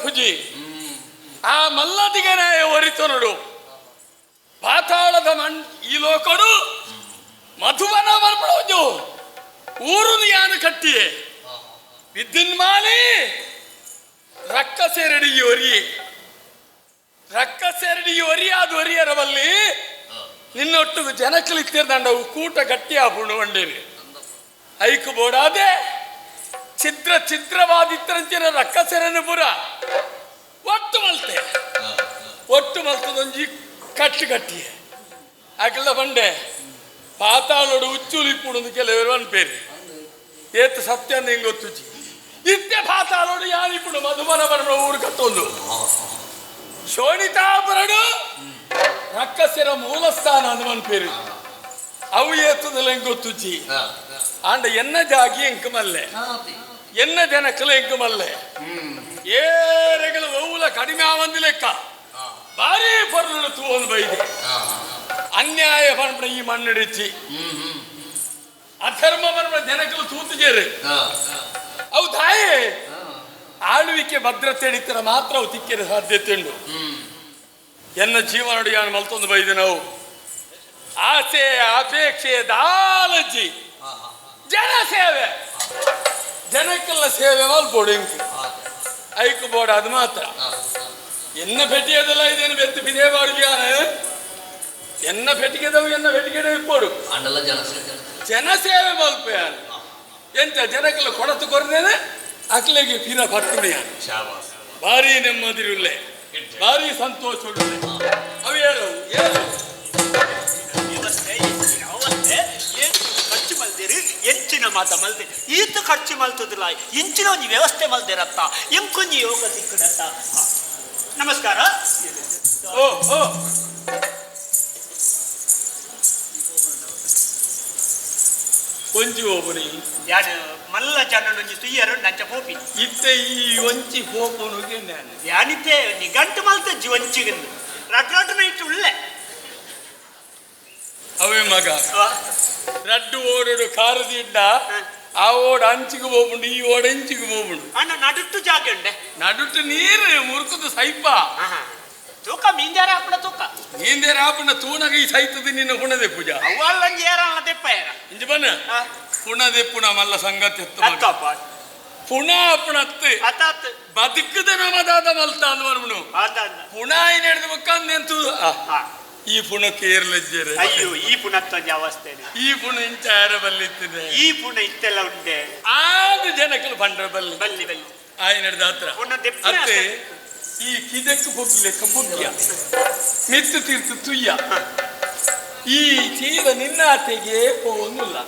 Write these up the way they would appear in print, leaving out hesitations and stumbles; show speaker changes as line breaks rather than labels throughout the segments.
ಪುಜಿ ಆ ಮಲ್ಲದಿಗನೇ ಒರಿತು ನೋಡು ಪಾತಾಳದ ಈ ಲೋಕಡು ಮಧುವನ ಬರ್ಬಿಡೋದು ಊರು ಯಾನು ಕಟ್ಟಿಯೇ ವಿದ್ಯುನ್ಮಾಲಿ ರಕ್ಕ ಸೇರಡಿ ಅದು ಒರಿಯರಬಲ್ಲಿ ನಿನ್ನೊಟ್ಟು ಜನಕಲಿತ್ತಿರ್ದಂಡವು ಕೂಟ ಗಟ್ಟಿ ಆಪುಣು ಒಂಡೇನೆ ಐಕು ಬೋಡಾದೆ ಚಿತ್ರವಾದಿತ್ತರಂಚಿನ ರಕ್ಕ ಸೇರನು ಪುರ ಒಟ್ಟು ಮಲ್ತದೊಂಜಿ ಕಟ್ಟಿ ಅಕಲ್ದ ಬಂಡೆ ಪಾತಾಳೋಡು ಉಚ್ಚುಲಿಪ್ಪುಣದು ಕೆಲವರು ಅನ್ಪೇರಿ ಏತು ಸತ್ಯ ಅಂತ ಹೆಂಗೆ ಗೊತ್ತುಜಿ ಇತ್ತೆ ಪಾತಾಳೋಡು ಯಾರಿಪ್ಪುಡು ಮಧುಮನ ಬರಣ ಊರು ಕತ್ತೊಂದು ಶೋಣಿತಾಪರಡು ರಕ್ಕಸಿರ ಮೂಲ ಸ್ಥಾನ ಅಂದ್ ಅನ್ಪೇರಿ ಅವು ಏತದಲ್ಲ ಹೆಂಗೆ ಗೊತ್ತುಜಿ ಆಂಡ ಎನ್ನ ಜಾಗಿ ಎಂಕ ಮಲ್ಲೆ ಎನ್ನ ಜನಕಲ ಎಂಕ ಮಲ್ಲೆ ಏರೆಗಳು ಒವ್ವುಲ ಕಡಿಮೆ ಆವಂದು ಲೆಕ್ಕ ಭಾರಿ ಪರ್ಲು ತೂವೊಂದು ಬೈದೆ ಅನ್ಯಾಯ ಪಂಡ ಈ ಮಣ್ಣಿಡಿಚ್ಚಿ ಅಧರ್ಮ ಪಂಡ ಜನಕಲು ತೂತಿಗೇರು ಅವು ತಾಯೇ ಆಳ್ವಿಕೆ ಭದ್ರತೆ ಹಿಡಿತರ ಮಾತ್ರ ಅವು ತಿಕ್ಕಿರ ಸಾಧ್ಯತೆ ಉಂಟು ಎನ್ನ ಜೀವನಡು ಯಾನು ಮಲ್ತೊಂದು ಬೈದೆ ನಾವು ಆಸೆ ಅಪೇಕ್ಷೆ ದಾಲಜಿ ಜನ ಸೇವೆ ಜನಕ್ಕೆಲ್ಲ ಸೇವೆ ಮಲ್ಪೋಡು ಇಂಕು ಐಕು ಬೋಡ ಅದು ಮಾತ್ರ ಎನ್ನ ಪೆಟ್ಟಿಗೆದಲ್ಲ ಇದೇನು ಬೆತ್ತು ಬಿದೇ ಬಾಡಿಯಾನ ಎನ್ನ ಪೆಟ್ಟಿಗೆದವು ಎನ್ನ ಪೆಟ್ಟಿಗೆ ಇಪ್ಪೋಡು ಜನಸೇವೆ ಮಲ್ಪಯಾನ ಎಂತ ಜನಕ್ಕೆಲ್ಲ ಕೊಡತು ಕೊರದೇನೆ ಅಕ್ಲೆಗೆ ಫಿರ ಪಟ್ಟುಡಿಯ ಭಾರಿ ನೆಮ್ಮದಿರುಳ್ಳೆ ಭಾರಿ ಸಂತೋಷ ಅವು ಹೇಳು
ಖರ್ಚು ಮಲ್ದೇರಿ ಎಂಚಿನ ಮಾತ ಮಲ್ದೆ ಈತ ಖರ್ಚು ಮಲ್ತದಿಲ್ಲ ಇಂಚಿನ ಒಂಜಿ ವ್ಯವಸ್ಥೆ ಮಲ್ದೇರತ್ತ ಎಂಕೊಂಜಿ ಯೋಗ ಸಿಕ್ಕಡತ್ತ ನಮಸ್ಕಾರ
ಒಂಜಿ ಹೋಗುನಿ
ಯಾರು ಮಲ್ಲ ಜನನೊಂಜಿ ತುಯ್ಯರು ನಂಚ ಪೋಪಿ
ಇತ್ತೆ ಈ ಒಂಚಿ ಪೋಪುನುಗೆ ನಾನು
ಯಾನಿತ್ತೆ ನಿಗಂಟು ಮಲ್ತಜ್ಜಿ ಒಂಚಿಗಂದು ರಡ್ರಡ್ನ ಇಟ್ಟು ಉಳ್ಳೆ
ಅವೇ ಮಗ ರಡ್ಡು ಓಡೋಡು ಕಾರದಿಡ್ಡ ಆ ಓಡ ಅಂಚಿಗೆ ಹೋಗ್ಬಿಡು ಈ ಓಡ ಎಂಚಿಗೆ ಹೋಗ್ಬಿಡು
ಅಣ್ಣ ನಡುಟ್ಟು ಜಾಗ ಉಂಡೆ
ನಡುಟ್ಟು ನೀರು ಮುರುಕುದು ಸೈಪ
ತೂಕ ಮೀಂದೇರ ಹಾಪಣ ತೂಕ
ನೀಂದೇರ ಹಾಪಣ ತೂನಗ ಈ ಸೈತದ ನಿನ್ನ ಹುಣದೆ ಪೂಜಾ
ಅವಲ್ಲಂಜಿ ಏರಲ್ಲ ದೆಪ್ಪ ಏರ
ಇಂಜಿ ಬನ್ನ ಪುಣದೆ ಪುಣ ಮಲ್ಲ ಸಂಗತಿ
ಅತ್ತಪ್ಪ
ಪುಣ ಅಪ್ಪಣತ್ತೆ
ಅತ್ತಾತ್
ಬದುಕದ ನಮದಾದ ಮಲ್ತ ಅಂದ್ವರ್ಮನು ಪುಣ ಏನ್ ಹಿಡಿದು ಬಕ್ಕಂದೆಂತು ಈ ಪುಣಕ್ಕೆ ಏರ್ಲಜ್ಜರೆ
ಅಯ್ಯೋ ಈ ಪುಣತ್ವ ಅವಸ್ಥೆ
ಈ ಪುಣ ಇಂಚಾರ ಬಲ್ಲಿತ್ತಿದೆ
ಈ ಪುಣ ಇತ್ತೆಲ್ಲ ಉಂಟೆ
ಆದ ಜನಕಲು ಪಂಡ್ರ ಬಲ್ಲಿ
ಬಲ್ಲಿ ಬಲ್ಲಿ
ಆಯ್ನ ಹಿಡ್ದ ಹತ್ರ ಅತ್ತೆ ಈ ಕಿದಕ್ಕೆ ಬೊಗ್ಗಿಲೆಕ್ಕ ಬೊಗ್ಗಿಯ ಮೆತ್ತು ತೀರ್ತು ತುಯ್ಯ ಈ ಚೀರ ನಿನ್ನಾತೆಗೆ ಹೋಗುದಿಲ್ಲ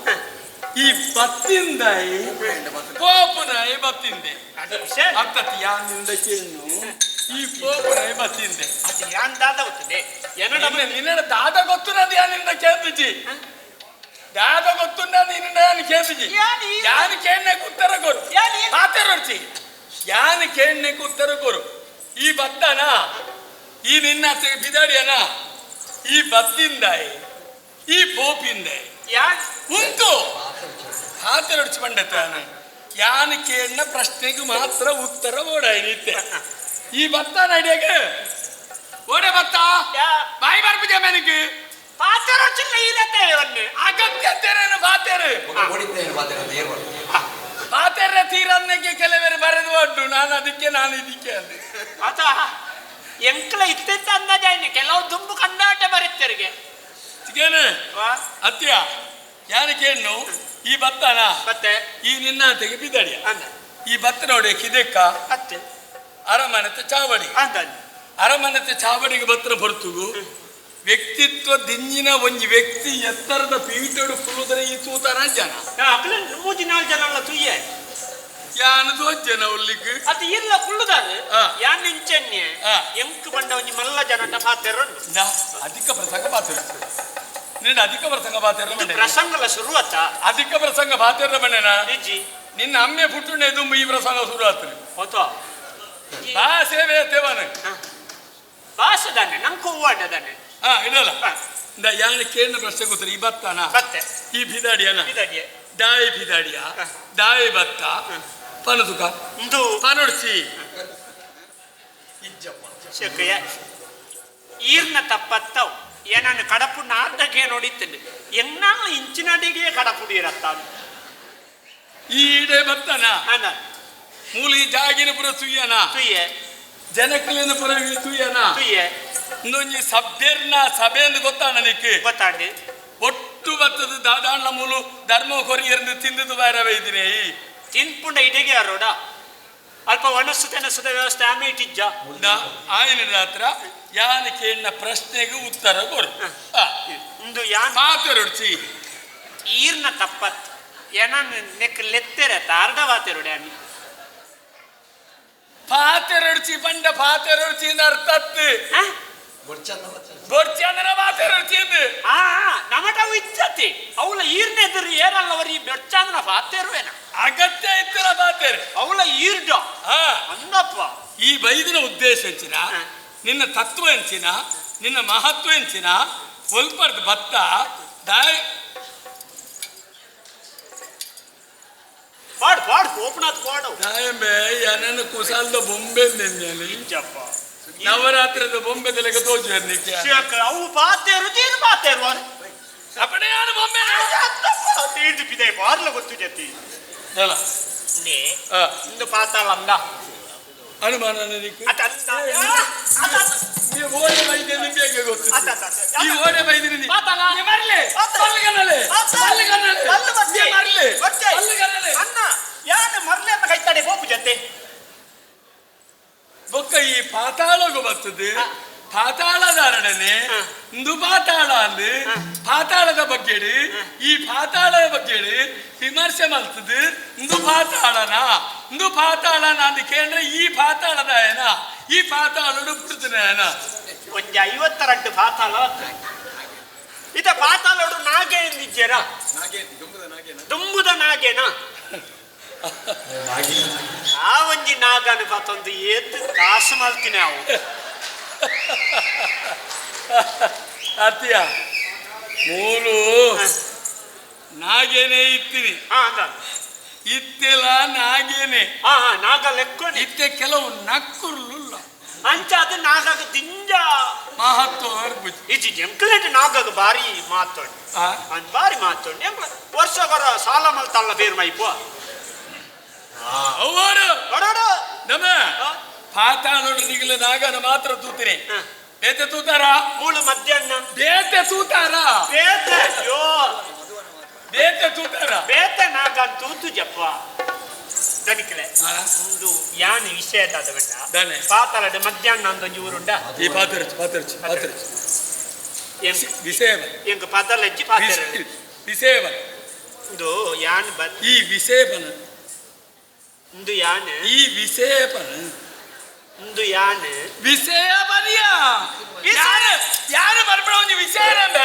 ಈ ಬತ್ತಿಂದಾಯಿ ಪೋಪುನಾಯಿ ಬತ್ತಿಂದೆ ಅತ್ತತಿ ಯಾನಿಂದ ಕೇಳು ಈ ಪೋಪುನಾಯಿ ಬತ್ತಿಂದೆ
ಅದು ಯಾನ್ ದಾದ ಗೊತ್ತದೆ
ನಿನ್ನ ದಾದ ಗೊತ್ತು ನದು ಯಾನಿಂದ ಕೇಳ್ತಿಜಿ ದಾದ ಗೊತ್ತು ನಿನ್ನ ಯಾನು ಕೇಳ್ತಿಜಿ ಯಾನು ಕೇಳನೆ ಉತ್ತರ ಕೊರು ಮಾತಾಡೋರ್ಚಿ ಯಾನು ಕೇಳನೆ ಉತ್ತರ ಕೊರು ಈ ಬತ್ತನ ಈ ನಿನ್ನ ಬಿದಾಡಿಯನ ಈ ಬತ್ತಿಂದಾಯಿ ಈ ಪೋಪಿಂದೆ ಉಂಟು ಹಾತರೊಡ್ಚಿ ಬಂಡತಾನ ಯಾನು ಕೇಳಿನ ಪ್ರಶ್ನೆಗೆ ಮಾತ್ರ ಉತ್ತರ ಓಡಾಯಿ ನಿತ್ಯ ಈ ಬತ್ತ ನಡಿಯಾಗ ಓಡೆ ಬತ್ತ ಬಾಯಿ ಬರ್ಬಿದ್ಯಾ ನನಗೆ
ಪಾತರೊಚ್ಚಿಲ್ಲ ಇರತ್ತೆ
ಅಗತ್ಯತೆರೇನು ಬಾತೇರು ಬಾತೇರ ತೀರನ್ನೆಗೆ ಕೆಲವರು ಬರೆದು ಒಡ್ಡು ನಾನು ಇದಕ್ಕೆ ಅಂದೆ
ಆತ ಎಂಕ್ಲ ಇತ್ತಿತ್ತ ಅಂದಾಜಾಯ್ನೆ ಕೆಲವು ದುಂಬು ಕಂಡಾಟ ಬರುತ್ತರಿಗೆ
ಅತ್ಯ ಯಾರು ಕೇಳು ಈ ಬತ್ತನ
ಮತ್ತೆ
ಈ ನಿನ್ನ ತೆಗೆ ಬಿದ್ದಡಿಯ ಈ ಬತ್ತ ನೋಡಿ ಕಿದೆಕ್ಕ
ಅತ್ತೆ
ಅರಮನೆತ ಚಾವಡಿ ಅರಮನೆತ ಚಾವಡಿಗೆ ಬತ್ರ ಬರ್ತುಗು ವ್ಯಕ್ತಿತ್ವ ದಿಂಜಿನ ಒಂಜಿ ವ್ಯಕ್ತಿ ಎತ್ತರದ ಪೀಠಡು ಕುಲುದರೆ ಈ ತೂತನ ಜನ
ಮೂಜಿ ನಾಲ್ ಜನ ತುಯ್ಯ
ಯಾನು ಜನ ಒಲ್ಲಿಗೆ
ಅದು ಇಲ್ಲ ಕುಳ್ಳುದಾರು ಯಾನ್ ಇಂಚನ್ಯ ಎಂಕ್ ಬಂಡ ಒಂಜಿ ಮಲ್ಲ ಜನ ಪಾತೆರೊಂಡು
ಅಧಿಕ ಪ್ರಸಂಗ ಪಾತೆರು ನಿನ್ನ ಅಧಿಕ ಪ್ರಸಂಗ ಪಾತೆರ
ಪ್ರಸಂಗಲ ಶುರುವತ್ತ
ಅಧಿಕ ಪ್ರಸಂಗ ಪಾತೆರ ಮನೆನ
ಇಜ್ಜಿ
ನಿನ್ನ ಅಮ್ಮೆ ಪುಟ್ಟುಂಡೆ ದುಂಬು ಈ ಪ್ರಸಂಗ ಶುರು ಆತ್ರಿ
ಹೋತೋ
ಬಾ ಸೇವೆ ತೇವನ
ಭಾಷದಾನೆ ನಂಗೆ ಹೂವಾಡದಾನೆ
ಇಡಲ್ಲ ಯಾನ ಕೇಳಿನ ಪ್ರಶ್ನೆ ಗೊತ್ತರ ಈ ಬತ್ತನ
ಬತ್ತೆ
ಈ ಬಿದಾಡಿಯನ
ಬಿದಾಡಿಯ
ದಾಯಿ ಬಿದಾಡಿಯ ದಾಯಿ ಬತ್ತ ಪನದುಕ ಪನೊಡ್ಸಿ
ಶಕಯ ಈರ್ನ ತಪ್ಪತ್ತವು ಏನನ್ನು ಕಡಪು ನಾರ್ದಗೆ ನೋಡಿದ್ದೇನೆ ಎನ್ನಾಳು ಇಂಚಿನಡಿಗೆ ಕಡಪುಡಿ ಇರತ್ತ
ಈಡೆ ಬತ್ತನ
ಅನ್ನ
ಮೂಲಿ ಜಾಗಿನ ಪುರ ತುಯ್ಯನ
ತುಯ್ಯೆ
ಜನಕಲಿನ ಪುರ ತುಯ್ಯನ
ತುಯ್ಯೆ
ಇಂದೊಂಜಿ ಸಭ್ಯರ್ನ ಸಭೆ ಎಂದು ಗೊತ್ತಾನ ನಿಕ್ಕೆ
ಗೊತ್ತಾಂಡಿ
ಒಟ್ಟು ಬತ್ತದ ದಾದಾಂಡ್ಲ ಮೂಲು ಧರ್ಮ ಕೊರಿಯರ್ದು ತಿಂದದು ಬೇರೆ ಇದ್ದೀನಿ
ತಿನ್ಪುಂಡ ಇಡೆಗೆ ಯಾರೋಡ ಅಲ್ಪ ಒಣಸುತ್ತ ವ್ಯವಸ್ಥೆ ಆಮೆ ಇಟ್ಟಿಜ್ಜ
ಆಯ್ನ ಹತ್ರ ಯಾನ ಕೇಳಿನ ಪ್ರಶ್ನೆಗೆ ಉತ್ತರ ಕೊರು
ಇಂದು ಯಾನ್
ಮಾತಾಡೋಡ್ಸಿ
ಈರ್ನ ತಪ್ಪತ್ ಏನ ನೆಕ್ ಲೆತ್ತೆರೆ ತಾರ್ಡವಾತೆರುಡೆ ಅನಿ
ಪಾತೆರೊಡ್ಸಿ ಬಂಡ ಪಾತೆರೊಡ್ಸಿ ಅರ್ಥತ್ತು ಬೊಡ್ಚಂದ್ರ ಪಾತೆರೊಡ್ಸಿ
ಆ ನಮಟವು ಇಜ್ಜತಿ ಅವಳ ಈರ್ನೆದ್ರು ಏರಲ್ಲವರಿ ಬೆಡ್ಚಾಂದ್ರ ಪಾತೆರುವೇನ
ಅಗತ್ಯ ಇತ್ತಿನ ಪಾತೆರು
ಅವಳ ಈರ್ಡ ಅಂದಪ್ಪ
ಈ ಬೈದಿನ ಉದ್ದೇಶ ಹೆಂಚಿನ ನಿನ್ನ ತತ್ವ ಹೆಂಚಿನ ನಿನ್ನ ಮಹತ್ವ ಹೆಂಚಿನ ಸ್ವಲ್ಪದ ಭತ್ತ ದಾಯ್
ಪಾಡ್ ಪಾಡ್ ಕೋಪನಾಥ್ ಪಾಡು
ದಾಯಂಬೆ ಏನನ್ನು ಕುಸಾಲ್ದ ಬೊಂಬೆ
ಇಂಜಪ್ಪ
ನವರಾತ್ರಿದ ಬೊಂಬೆದಲೆಗೆ ತೋಜರ್ನಿಕ್ಕೆ
ಅವು ಪಾತೆರು ತೀರು ಪಾತೆರು
ಅಪ್ಪಣೆ ಯಾರು ಬೊಂಬೆ
ತೀರ್ದು ಬಿದೆ ಬಾರ್ಲ ಗೊತ್ತು ಜತಿ
ಅಲ್ಲ
ನೇ ಇಂದು ಪಾತಾಳ ಅಂದ
ಅನುಮಾನ ನನಗೆ
ಅತಂತ
ಈ ಓಡೆ ಬೈದೆ ನಿಮಗೆ ಗೊತ್ತು
ಅತಂತ
ಈ ಓಡೆ ಬೈದಿನಿ
ಪಾತಾಳ
ಮರಲೆ ಪಲ್ಲಗನಲೆ ಪಲ್ಲಗನಲೆ ಮರಲೆ ಪಲ್ಲಗನಲೆ
ಅನ್ನ ಯಾನ ಮರಲೆ ಅಂತ ಕೈತಾಡೆ ಹೋಗು ಜತೆ
ಬೊಕ್ಕ ಈ ಪಾತಾಳಗು ಬರ್ತದೆ ಪಾತಾಳದಾರಣನೆ ಇಂದು ಪಾತಾಳ ಅಂದು ಪಾತಾಳದ ಬಗ್ಗೆ ಈ ಪಾತಾಳದ ಬಗ್ಗೆ ವಿಮರ್ಶೆ ಮಾಡ್ತದೆ ಇಂದು ಪಾತಾಳನ ಇಂದು ಪಾತಾಳನ ಅಂತ ಕೇಳಿದ್ರೆ ಈ ಪಾತಾಳದ ಏನ ಈ ಪಾತಾಳಡು ಬಿಡ್ತಾನೆ ಏನ
ಒಂಜ 52 ಪಾತಾಳ ಇದ ಪಾತಾಳಡು ನಾಗೆ ಎಂದಿದ್ದೀರ ದುಂಬುದ ನಾಗೇನಾ ಆ ಒಂಜಿ ನಾಗನ ಪಾತೊಂದು ಏತ್ ಕಾಸು ಮಾಡ್ತೀನಿ ಅವು
ಅತ್ಯ ಮೂಲು ನಾಗೇನೆ ಇತ್ತೀನಿ ಇತ್ತಿಲ್ಲ ನಾಗೇನೆ
ನಾಗ ಲೆಕ್ಕ
ಇತ್ತೆ ಕೆಲವು ನಕ್ಕುರ್ಲುಲ್ಲ
ಅಂಚ ಅದು ನಾಗಾಗ ದಿಂಜ
ಮಹತ್ವ
ಇಜ್ಜಿ ಎಂಕ್ಲೆಟ್ ನಾಗಾಗ ಬಾರಿ ಮಾತೊಂಡು ಬಾರಿ ಮಾತೊಂಡು ಎಂಕ್ಲ ವರ್ಷಗರ ಸಾಲ ಮಲ್ತಲ್ಲ ಬೇರ್ ಮೈಪು
ಅವರು
ಬಡೋಡು
ನಮ ಪಾತಾಳೋಡು ನಿಗಲ ನಾಗನ ಮಾತ್ರ ತೂತೀನಿ ಬೇತೆ ತೂತಾರ
ಮೂಳು ಮಧ್ಯಾಹ್ನ
ಬೇತೆ ತೂತಾರ
ಬೇತೆ ಅಯ್ಯೋ
ಬೇತೆ ತೂತಾರ
ಬೇತೆ ನಾಗ ತೂತು ಜಪ್ಪ ದನಿಕಲೆ ಒಂದು ಯಾನ್ ವಿಷಯ
ದಾನೆ
ಪಾತಾಳದ ಮಧ್ಯಾಹ್ನ ಅಂದೊಂಜಿ ಊರುಂಡ
ಈ ಪಾತರ್ಚಿ ಪಾತರ್ಚಿ ಪಾತರ್ಚಿ ವಿಷಯ
ಎಂಕ ಪಾತಾಳಜ್ಜಿ ಪಾತರ
ವಿಷಯವ
ಒಂದು ಯಾನ್
ಈ ವಿಷಯಪನ
ಒಂದು ಯಾನ್
ಈ ವಿಷಯಪನ
ಒಂದು ಯಾನ್
ವಿಷಯ ಬರಿಯ ಯಾರು ಬರ್ಬಿಡ ಒಂದು ವಿಷಯನ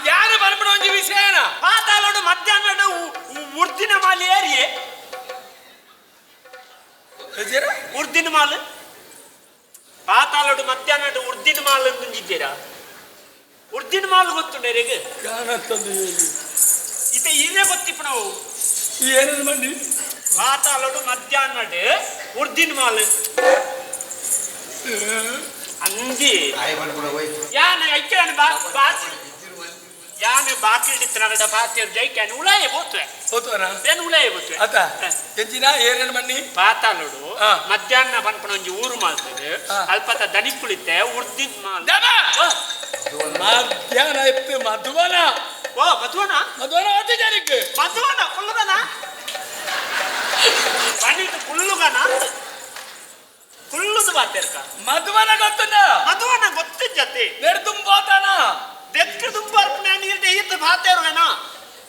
ಯಾರು ಬರ್ಬಿಡ ಒಂದು ವಿಷಯನ
ಪಾತಾಳೋಡು ಮಧ್ಯಾಹ್ನ ಉರ್ದಿನ ಮಾಲೆ ಏರಿಯೇ ಉರ್ದಿನ ಮಾಲ್ ಪಾತಾಳೋಡು ಮಧ್ಯಾಹ್ನ ಉರ್ದಿನ ಮಾಲ್ ಅಂದಿದ್ದೀರಾ ಉರ್ದಿನ ಮಾಲ್ ಗೊತ್ತುಂಡರಿಗೆ ಇತ ಇದೇ ಗೊತ್ತಿಪ್ಪ ನಾವು
ಏನದು ಮಂಡಿ
ಪಾತಾಳೋಡು ಮಧ್ಯಾಹ್ನ ಉರ್ದಿನ ಮಾಲ್ ಅಂದಿ ಯಾನ ಐಕೆ ಯಾನೆ ಬಾಕಿ ಇಟ್ಟಿನ ಪಾತಿಯರು ಜೈಕ್ಯಾನ ಉಳಾಯ ಬೋತ್ವೆ
ಹೋತವನ
ಏನು ಉಳಾಯ ಬೋತ್ವೆ
ಅತ ಎಂಚಿನ ಏನೇನು ಮಣ್ಣಿ
ಪಾತಾಳೋಡು ಮಧ್ಯಾಹ್ನ ಬಂದ್ಕೊಂಡು ಒಂಜಿ ಊರು ಮಾಡ್ತದೆ ಅಲ್ಪತ ದನಿ ಕುಳಿತೆ ಉರ್ದಿದ್ ಮಾಲ್
ಮಧ್ಯಾಹ್ನ ಇತ್ತು ಮಧುವನ
ಓ ಮಧುವನ
ಮಧುವನ ಅತಿ ಜನಕ್ಕೆ
ಮಧುವನ ಕುಲ್ಲುಗನ ಬನ್ನಿಟ್ಟು ಕುಲ್ಲುಗನ ಕುಲ್ಲುದು ಬಾತೇರ್ಕ
ಮಧುವನ ಗೊತ್ತನ
ಮಧುವನ ಗೊತ್ತಿದ್ದ ಜತೆ
ನೆಡ್ದುಂಬೋತಾನ
ದೆಕ್ಕು ದುಂಬ ಅರ್ಪಣೆ ನೀರ್ದೆ ಈತ ಬಾತೇರುವೇನ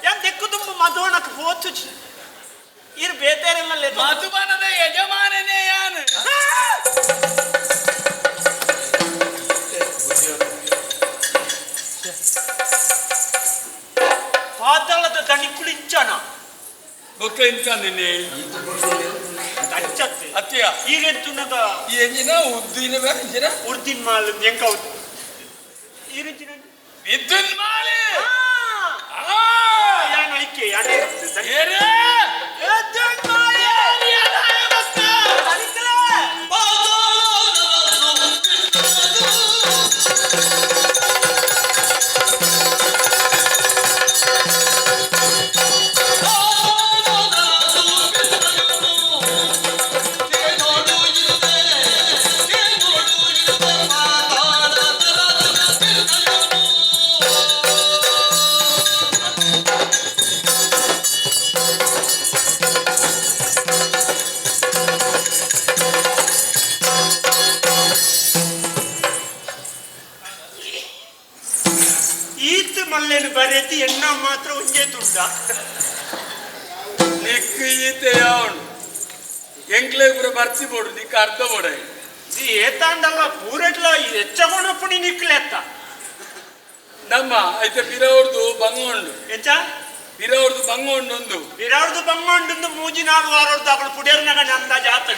ಯಾನ್ ದೆಕ್ಕು ದುಂಬ ಮಧುವನಕ್ಕೆ ಹೋತು ಇರ್ ಬೇತೇರಲ್ಲ
ಮಧುವನದ ಯಜಮಾನನೇ ಯಾನು
ಪಾತಾಳದ ದಣಿ ಕುಳಿಂಚನ
ಬೊಕ್ಕ ಇಂತ ನಿನ್ನೆ
ಅಚ್ಚತ್ತೆ
ಅತ್ಯ
ಈಗೆಂತುನದ
ಈ ಎಂಜಿನ ಉದ್ದಿನ ಎಂಜಿನ
ಉರ್ದಿನ ಮಾಲ್ ಎಂಕ ಈರೆಂಚಿನ
ವಿದ್ಯುನ್ ಮಾಲೆ
ಯಾನ ಐಕೆ ಯಾನೆ
ಏರೇ ವಿದ್ಯುನ್ ಮಾಲೆ ಏರಿಯಾ ನಾಯ ಬಸ್ತ
ಪಾತಾಳ
ಮಲ್ಲೇನು ಬರೆತಿ ಎನ್ನ ಮಾತ್ರ ಒಂದೇ ತುಂಡ
ನಿಕ್ಕು ಈತೆಯ ಉಂಡು ಎಂಕ್ಲೆ ಪೂರ ಬರ್ತಿ ಬೋಡು ನಿಕ್ಕ ಅರ್ಧ ಬೋಡ
ನೀ ಏತಾಂಡಲ್ಲ ಪೂರೆಟ್ಲ ಹೆಚ್ಚಗೊಂಡಪ್ಪಣಿ ನಿಕ್ಲೆತ್ತ
ನಮ್ಮ ಐತೆ ಪಿರವ್ರದು ಬಂಗೊಂಡು
ಎಂಚ
ಪಿರವ್ರದು ಬಂಗೊಂಡು ಒಂದು
ಇರವ್ರದ್ದು ಬಂಗೊಂಡು ಮೂಜಿ ನಾಲ್ ವಾರವ್ರದ್ದು ಅವಳು ಪುಡಿಯರ್ನಾಗ ನಂದ ಜಾತಕ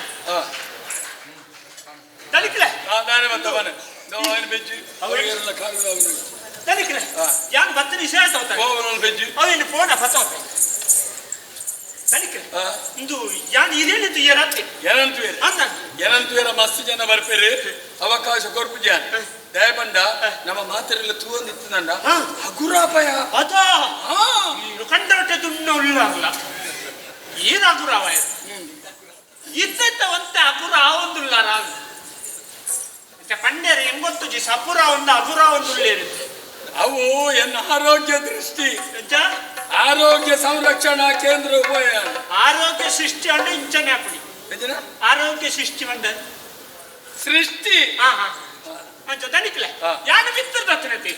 ತಲಿಕ್ಲೆ
ನಾನೇ ಮತ್ತೆ ಮನೆ ನೋವಿನ ಬೆಜ್ಜಿ ಅವರಿಗೆಲ್ಲ ಕಾಲು
ತಲಿಕ್ಲೆ ಯಾನ್ ಬತ್ತನಿ ವಿಷಯ ತಗೋತಾರೆ
ಅವನಲ್ಲಿ ಬೆಜ್ಜಿ
ಅವೇನು ಫೋನ ಬತ್ತೋತೆ ತಲಿಕ್ಲೆ ಇಂದು ಯಾನ್ ಇದೇನಿತ್ತು ಏರಾತ್ರಿ
ಏನಂತುವೇರು
ಅಂದ
ಏನಂತುವೇರ ಮಸ್ತ್ ಜನ ಬರ್ಪೇರಿ ಅವಕಾಶ ಕೊರ್ಪು ಜನ ದಯಪಂಡ ನಮ್ಮ ಮಾತೆಲ್ಲ ತೂವೊಂದಿತ್ತಂಡ ಹಗುರಾಪಯ
ಅದಾ ನೀನು ಕಂಡವಟ್ಟೆ ದುಣ್ಣ ಉಳ್ಳಾಗಲ್ಲ ಏನು ಹಗುರಾವ ಇದ್ದ ಒಂತೆ ಹಗುರ ಆವೊಂದುಲ್ಲಾರ ಪಂಡೇರು ಹೆಂಗೊತ್ತು ಜಿ ಸಪುರ ಒಂದು ಹಗುರ ಒಂದು ಉಳ್ಳೇರುತ್ತೆ
ಅವು ಎನ್ನ ಆರೋಗ್ಯ ದೃಷ್ಟಿ ಆರೋಗ್ಯ ಸಂರಕ್ಷಣಾ ಕೇಂದ್ರ ಉಪಾಯ
ಆರೋಗ್ಯ ಸೃಷ್ಟಿ ಅಂದ್ರೆ ಇಂಚನೆ ಹಾಕಿ ಆರೋಗ್ಯ ಸೃಷ್ಟಿ ಬಂದ
ಸೃಷ್ಟಿ
ಅಂಚ ತನಿಕ್ಲೆ ಯಾನು ಬಿತ್ತದ ಹತ್ತನತಿ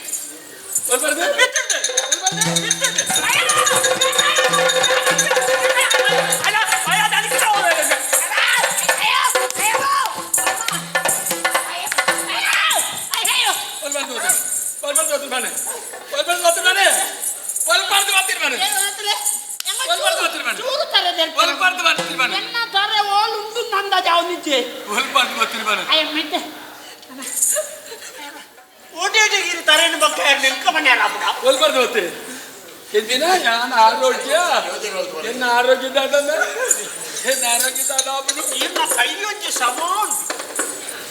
ಓಟೇಟಿಗಿರಿ ತರೇನು ಬಗ್ಗೆ ನಿಲ್ಕಮಣ್ಣ
ಒಲ್ಬಾರ್ದು ಮತ್ತೆ ಎಂದಿನ ಯಾನ ಆರೋಗ್ಯ ಎನ್ನ ಆರೋಗ್ಯದ ಎನ್ನ ಆರೋಗ್ಯದ
ಇನ್ನ ಕೈಯೊಂಜಿ ಸಮಾನ್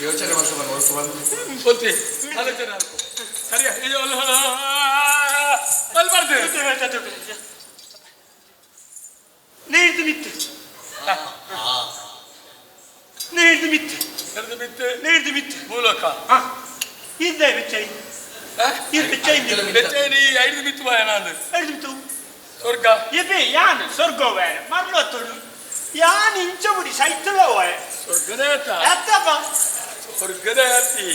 ಯೋಚನೆ
ಕೊಲ್ತಿ ಆಲೋಚನೆ ಸರಿಯಾ ಒಲ್ಬಾರ್ದು
ನೇಯ್ದು ಮಿತ್ತು ನೇಯ್ದು ಮಿತ್ತು ನೇಯ್ದು ಮಿತ್ತು
ಮೂಲಕ
ಇದ್ದೆ ಬಿಚ್ಚೈ ಇದು ಬಿಚ್ಚೈ
ಬೆಚ್ಚೇನಿ ಐದು ಬಿತ್ತು ಬಾಯ ನಾನು
ಐದು ಬಿತ್ತು
ಸ್ವರ್ಗ
ಎಬೆ ಯಾನ್ ಸ್ವರ್ಗವೇ ಮರ್ಲತ್ತುಡು ಯಾನ್ ಇಂಚ ಬಿಡಿ ಸೈತಲವೇ
ಸ್ವರ್ಗದೇ
ಅತ್ತಪ್ಪ
ಸ್ವರ್ಗದೇ ಅತ್ತಿ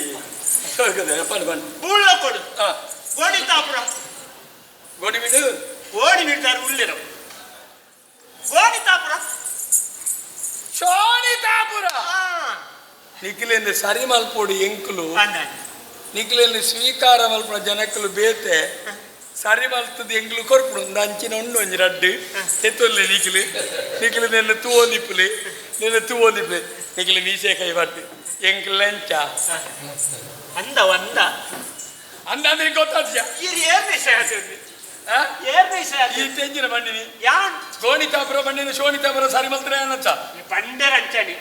ಸ್ವರ್ಗದೇ ಬನ್ ಬನ್
ಬೂಳ ಕೊಡು ಗೋಣಿತಾಪುರ
ಗೋಡಿ ಬಿಡು
ಓಡಿ ಬಿಡ್ತಾರೆ ಉಳ್ಳಿರೋ ಗೋಣಿತಾಪುರ
ಶೋಣಿತಾಪುರ ನಿಖಿಲೆಂದು ಸರಿ ಮಲ್ಪೋಡು ಎಂಕುಲು ನಿಖಿಲೆಂದು ಸ್ವೀಕಾರ ಮಲ್ಪುನ ಜನಕ್ಕಲು ಬೇತೆ ಸರಿ ಮಲ್ತದ ಎಂಕ್ಲು ಕೊರ್ಪುಡು ಒಂದು ಅಂಚಿನ ಒಂಜಿ ರಡ್ಡು ಎತ್ತೊಲ್ಲೆ ನಿಖಿಲು ನಿನ್ನ ತೂವೊಂದಿಪ್ಪುಲೆ ನಿಖಿಲು ನೀಸೆ ಕೈ ಬಟ್ಟು ಎಂಕ್ಲೆಂಚ
ಅಂದ ಒಂದ
ಅಂದ್ರೆ ಗೊತ್ತಾದ್ಯ
ಇದು ಏನ್ ವಿಷಯ ಏನ್ ವಿಷಯ
ಈ ತೆಂಜಿನ ಬಂಡಿನಿ
ಯಾನ್
ಗೋಣಿತಾಪುರ ಬಂಡಿನ ಶೋಣಿತಾಪುರ ಸರಿ ಮಲ್ತ್ರೆ ಅನ್ನಚ್ಚ
ಪಂಡೇರ್ ಅಂಚನಿ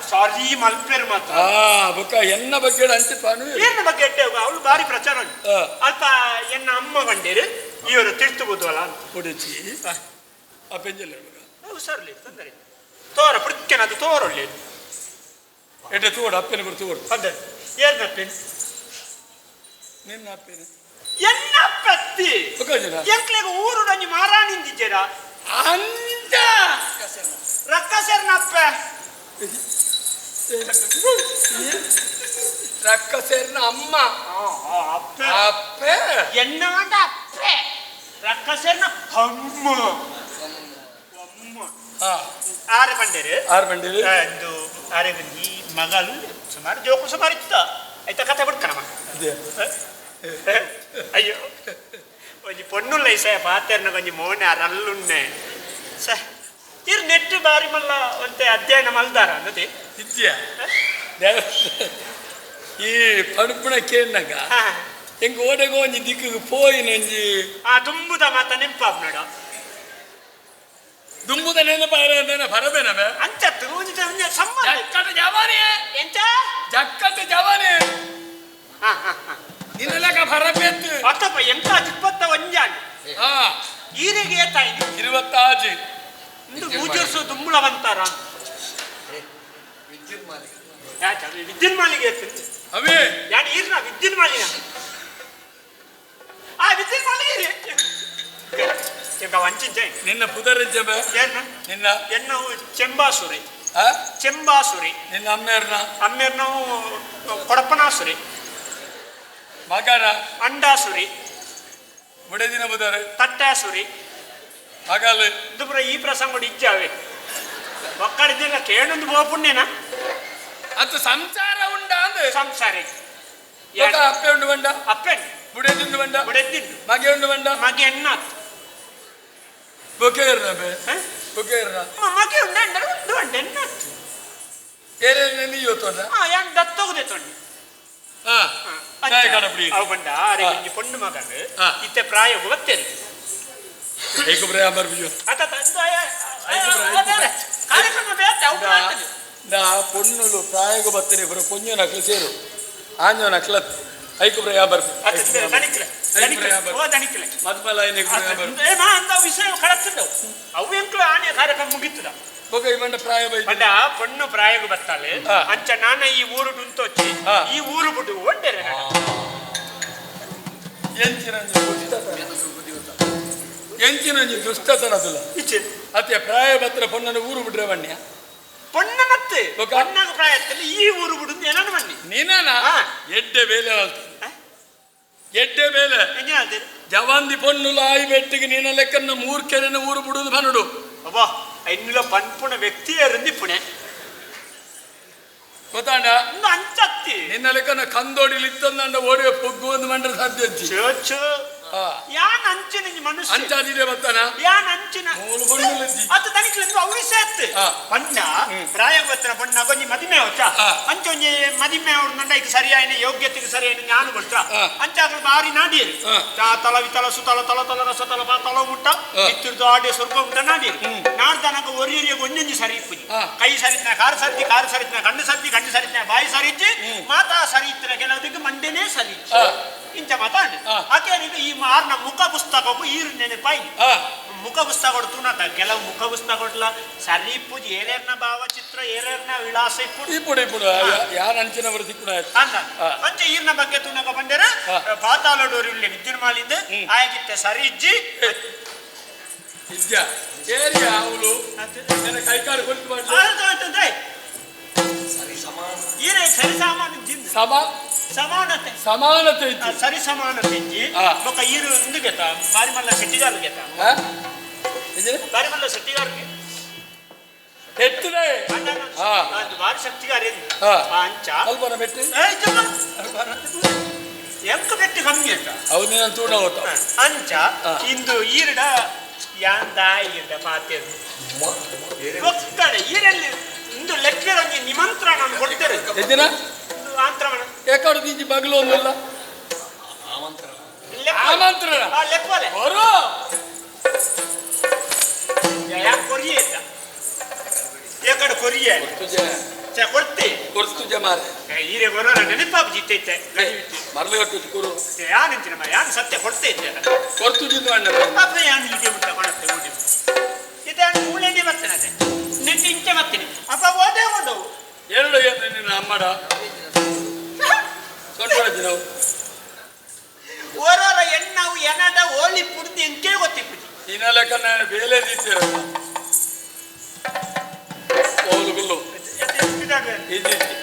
ಸಾರಿ ಮಲ್ಪೇರು ಮಾತ್ರ
ಬೊಕ್ಕ ಎನ್ನ ಬಗ್ಗೆ ಅಂಚಿತ್ವಾನು
ಏನ ಬಗ್ಗೆ ಎಟ್ಟೆ ಅವಳು ಬಾರಿ ಪ್ರಚಾರ ಅಲ್ಪ ಎನ್ನ ಅಮ್ಮ ಬಂಡೇರು ಇವರು ತಿಳ್ತುಬೋದು ಅಲ್ಲ
ಹೊಡಿಚಿ ಆ ಪೆಂಜಲ್ಲಿ
ಹುಷಾರ್ಲಿ ತೊಂದರೆ ತೋರ ಪುಡ್ಕೆನದು ತೋರೊಳ್ಳಿ
ಎಟ್ಟೆ ತೋಡು ಅಪ್ಪನ ಕೂಡ ತೋಡು
ಅದೇ ಏನ್ ಅಪ್ಪೇನು
ನಿನ್ನ ಅಪ್ಪೇನು
ಎನ್ನ ಪತ್ತಿ ಎಂಕ್ಲೆಗ ಊರು ನಂಜಿ ಮಾರಾಣಿಂದಿದ್ದೀರ
ಅಂತ
ರಕ್ಕಸೇರ್ನಪ್ಪ
ರಕ್ಕಸೇರ್ನ ಅಮ್ಮ ಅಪ್ಪೆ
ಎನ್ನ ಅಪ್ಪೆ ರಕ್ಕಸೇರ್ನ ಅಮ್ಮ ಆರೆ ಬಂಡೇರು ಒಂದು ಆರೆ ಬಂದಿ ಮಗಳು ಸುಮಾರು ಜೋಕು ಸುಮಾರು ಇತ್ತ ಆಯ್ತಾ ಕತೆ ಬಿಡ್ಕಣಮ್ಮ ಅಯ್ಯೋ ಒಂಜಿ ಪೊಣ್ಣುಲ್ಲ ಈ ಸಹ ಪಾತೆರ್ನ ಕೊಂಚ ಮೋನೆ ರಲ್ಲುನ್ನೆ ಸ ಇರ್ ನೆಟ್ಟು ಬಾರಿ ಮಲ್ಲ ಒಂತೆ ಅಧ್ಯಯನ ಮಲ್ದಾರ ಅನ್ನತಿ
ಇದ್ಯಾ ಈ ಪಡುಪುಣ ಕೇಳಿನಾಗ ಹೆಂಗ ಓಡಗ ಒಂಜಿ ದಿಕ್ಕಿಗೆ ಪೋಯಿ ನಂಜಿ
ದುಂಬುದ ಮಾತ ನೆಂಪಾಪ್ ನೋಡ
ದುಂಬುದ ನೆನಪ ಬರಬೇನವೆ
ಅಂಚತ್ತು ಸಂಬಂಧ
ಜಕ್ಕಟ ಜವಾನೆ
ಎಂತ
ಜಕ್ಕಟ ಜವಾನೆ ಇನ್ನೆಲ್ಲ ಬರಬೇಕು
ಅತ್ತಪ್ಪ ಎಂತ 21 ಈರಿಗೆ ಏತಾಯಿ
26
ಇಂದು ಮೂಜರ್ಸು ದುಂಬುಳವಂತಾರ ವಿದ್ಯುನ್ ಮಾಲಿಗೆ
ಅವೇ
ಯಾರು ಈರ್ನ ವಿದ್ಯುನ್ ಮಾಲಿನ ವಿದ್ಯುನ್ ಮಾಲಿಗೆ ವಂಚಿಂಚೆ
ನಿನ್ನ ಪುದರಂಜ ನಿನ್ನ
ಎನ್ನವು ಚೆಂಬಾಸುರಿ ಚೆಂಬಾಸುರಿ
ನಿನ್ನ
ಅಮ್ಮೇರ್ನವು ಕೊಡಪನಾಸುರಿ
ಮಗನ
ಅಂಡಾಸುರಿ
ಬುಡೆ ದಿನ ಬುದಾರೆ
ತಟ್ಟಾಸುರಿ
ಹಾಗಲ್ಲ
ದುಬ್ರ ಈ ಪ್ರಸಂಗ ಇಜ್ಜಾವೆ ಒಕ್ಕಡಿದ್ದಿಲ್ಲ ಕೇಳೊಂದು ಬೋಪುಣ್ಯನ
ಅದು ಸಂಸಾರ ಉಂಡ ಅಂದ್ರೆ
ಸಂಸಾರ
ಅಪ್ಪೆ ಉಂಡು ಬಂಡ
ಅಪ್ಪೆನ್
ಬುಡೆದಿಂದು ಬಂಡ
ಬುಡೆದ್ದಿದ್ದು
ಮಗೆ ಉಂಡು ಬಂಡ
ಮಗೆ ಎಣ್ಣಾತ್
ಬೊಕೆ ಇರ್ರ ಬೊಕೆ ಇರ್ರ
ಮಗೆ ಉಂಡ ಉಂಡು ಬಂಡ ಎಣ್ಣಾತ್
ಏನೇನು ನೀಯೋ ತೊಂಡ
ಯಾನ್ ದತ್ತೋಗದೆ ತೊಂಡಿ ಅವು ಬಂಡ ಅರೆ ಒಂಜಿ ಪೊಣ್ಣು ಮಗಂದು ಇತ್ತೆ ಪ್ರಾಯ ಗೊತ್ತೇರಿ
ಐಕು ಪ್ರಾಯ ಬರ್ಬಿಜು
ಕಾರ್ಯಕ್ರಮ ಬೇತೆ ಅವು ಮಾಡ್ತದೆ
ನಾ ಪೊಣ್ಣುಲು ಪ್ರಾಯಗ ಬತ್ತನೆ ಬರೋ ಪೊಂಜು ನಕ್ಲು ಸೇರು ಆಂಜೋ ನಕ್ಲತ್ ಐಕು ಪ್ರಾಯ ಬರ್ಬಿ ಮದ್ಮಲ
ಅಂತ ವಿಷಯ ಕಳತ್ತದವು ಅವು ಎಂಕ್ಲು ಆನೆ ಕಾರ್ಯಕ್ರಮ ಮುಗಿತದ
ಇವಂಡ ಪ್ರಾಯ
ಬಂಡ ಪೊಣ್ಣು ಪ್ರಾಯಗ ಬತ್ತಾಳೆ ಅಂಚ ನಾನ ಈ ಊರು ಡುಂತೊಚ್ಚಿ ಈ ಊರು ಬಿಟ್ಟು ಒಡ್ಡೆರೆ
ಎಂಚಿನ ದುಷ್ಟತನದುಲ ಅತ್ತೆ ಪ್ರಾಯ ಬತ್ರ ಪೊಣ್ಣನ ಊರು ಬಿಡ್ರೆ ಬಣ್ಣ
ಪೊಣ್ಣನತ್ತೆ ಪೊಣ್ಣಗ ಪ್ರಾಯ ಈ ಊರು ಬಿಡುದು ಏನಾನು ಬನ್ನಿ
ನೀನ ಎಡ್ಡೆ ಬೇಲೆ ಎಡ್ಡೆ ಬೇಲೆ ಜವಾಂದಿ ಪೊಣ್ಣುಲ ಆಯಿ ಬೆಟ್ಟಿಗೆ ನೀನ ಲೆಕ್ಕನ್ನ ಮೂರ್ಕೆರೆನ ಊರು ಬಿಡುದು ಬನ್ನಡು
ಅಬ್ಬಾ ಇನ್ನುಲ ಪನ್ಪುಣ ವ್ಯಕ್ತಿಯರಿಂದ ಪುಣೆ
ಗೊತ್ತಾಂಡ
ಅಂಚತ್ತಿ
ನಿನ್ನ ಲೆಕ್ಕನ ಕಂದೋಡಿಲಿತ್ತಂದ ಓಡಿ ಪೊಗ್ಗು ಒಂದು ಮಂಡ್ರ ಸಾಧ್ಯ
ಯಾನ್ ಅಂಚಿನ ಮನುಷ್ಯ
ಅಂಚಾದಿದೆ ಬತ್ತಾನ
ಯಾನ್ ಅಂಚಿನ ಅದು ತನಿಖೆ ಅವಿಸತ್ತೆ ಪಣ್ಣ ಪ್ರಾಯ ಬತ್ತನ ಪಣ್ಣ ಕೊಂಚ ಮದಿಮೆ ಹೊಚ್ಚ ಅಂಚೊಂಜಿ ಮದಿಮೆ ಅವ್ರು ನಂಡ ಇದು ಸರಿಯಾಯಿನ ಯೋಗ್ಯತೆಗೆ ಸರಿಯಾಯಿನ ಜ್ಞಾನ ಗೊತ್ತ ಅಂಚಾಗ ಬಾರಿ ನಾಡಿಯರು ತಲ ವಿತಲ ಸುತಲ ತಲ ತಲ ರಸತಲ ಪಾತಲ ಮುಟ್ಟ ಇತ್ತಿರ್ದು ಆಡಿಯ ಸ್ವರ್ಗ ಮುಟ್ಟ ನಾಡಿಯರು ನಾಡ್ದನಕ ಒರಿಯರಿಗೆ ಒಂಜೊಂಜಿ ಸರಿ ಇಪ್ಪುಜಿ ಕೈ ಸರಿತ್ನ ಕಾರು ಸರಿತ್ನ ಕಣ್ಣು ಸರಿತ್ನ ಬಾಯಿ ಸರಿಜ್ಜಿ ಮಾತಾ ಸರಿತ್ತಿನ ಕೆಲವದಿಗೆ ಮಂಡೆನೇ ಸರಿ ಇಂಚ ಮಾತಾಡಿ ಆಕೆ ಈ ಮಾರ್ನ ಮುಖ ಪುಸ್ತಕಕ್ಕೂ ಈರು ನೆನಪಾಯಿ ಮುಖ ಪುಸ್ತಕ ಕೊಡ್ತುನಾತ ಕೆಲವು ಮುಖ ಪುಸ್ತಕ ಕೊಡ್ಲ ಸರಿ ಇಪ್ಪುಜಿ ಏರೇರ್ನ ಭಾವಚಿತ್ರ ಏರೇರ್ನ ವಿಳಾಸ
ಇಪ್ಪುಡು ಯಾರು ಅಂಚಿನ ಬರ್ತಿಕ್ಕುಡ
ಅಂದ ಅಂಚ ಈರ್ನ ಬಗ್ಗೆ ತುನಕ ಬಂದರೆ ಪಾತಾಳಡೋರು ಇಲ್ಲಿ ವಿದ್ಯುನ್ಮಾಲಿಂದ ಆಗಿತ್ತೆ ಸರಿ ಇಜ್ಜಿ
ಇಜ್ಜ ಏರಿಯ ಅವಳು ಕೈಕಾಲು ಕೊಟ್ಟು
ಮಾಡಿ ಈರೇ ಸರಿ ಸಾಮಾನು ಸಮಾನತೆ
ಸಮಾನತೆ
ಸರಿ ಸಮಾನತೆ ఒక ఈరు ఎందుకెత బారిమల్ల శెట్టిగారు గెత బారిమల్ల శెట్టిగారు
ఎత్తునే
బారి శెట్టిగారు అంచ
అల్పన పెట్టి
ಎಂಕ ಬೆಟ್ಟಿ ಕಮ್ಮಿ ಅಂತ
ಅವು ನೀನು ತೂಡ ಹೋತ
ಅಂಚ ಇಂದು ಈರಡ ಯಾಂದ ಈರಡ ಪಾತೆದು ಒಕ್ಕಡೆ ಈರಲ್ಲಿ ಇಂದು ಲೆಕ್ಕರಂಗೆ ನಿಮಂತ್ರಣ ಕೊಡ್ತಾರೆ
ಎದಿನ
ಆಂತ್ರಣ
ಏಕಾಡು ದೀಜಿ ಬಗಲು ಒಂದಲ್ಲ ಆಮಂತ್ರಣ
ಲೆಕ್ಕಲೆ
ಬರೋ
ಯಾ ಕೊರಿಯೆ ಅಂತ ಏಕಡೆ ಕೊರಿಯೆ ಚ ಕೊಡ್ತಿ
ಕೊರ್ಸ್ತು ಜಮಾರೆ
ಈರೆ ಬರೋಣ ನೆನಪಾಪ ಜಿತ್ತೈತೆ
ಮರಳು ಕಟ್ಟು ಕುರು
ಯಾನಿಂಚಿನ ಯಾನ್ ಸತ್ಯ ಕೊಡ್ತೈತೆ
ಕೊರ್ತು ಜಿದ್ದು ಅಣ್ಣ
ಪಾಪ ಯಾನ್ ಇದೆ ಮುಟ್ಟ ಕೊಡುತ್ತೆ ಓಡಿ ಇದಾನು ಮೂಳೆಂಡಿ ಬರ್ತನೆ ಅದೇ ನೆಟ್ಟಿ ಇಂಚೆ ಬರ್ತೀನಿ ಅಪ್ಪ ಓದೇ ಓದವು
ಎರಡು ಏನು ನಿನ್ನ ಅಮ್ಮಡ ಕೊಟ್ಟು ನಾವು
ಓರೋರ ಎಣ್ಣವು ಎನದ ಓಲಿ ಪುಡ್ದು ಎಂಕೆ ಗೊತ್ತಿಪ್ಪುಜಿ
ಇನ್ನ ಲೆಕ್ಕ ನಾನು ಬೇಲೆ ದಿತ್ತಿರ ಓಲು ಗುಲ್ಲು
ಇದು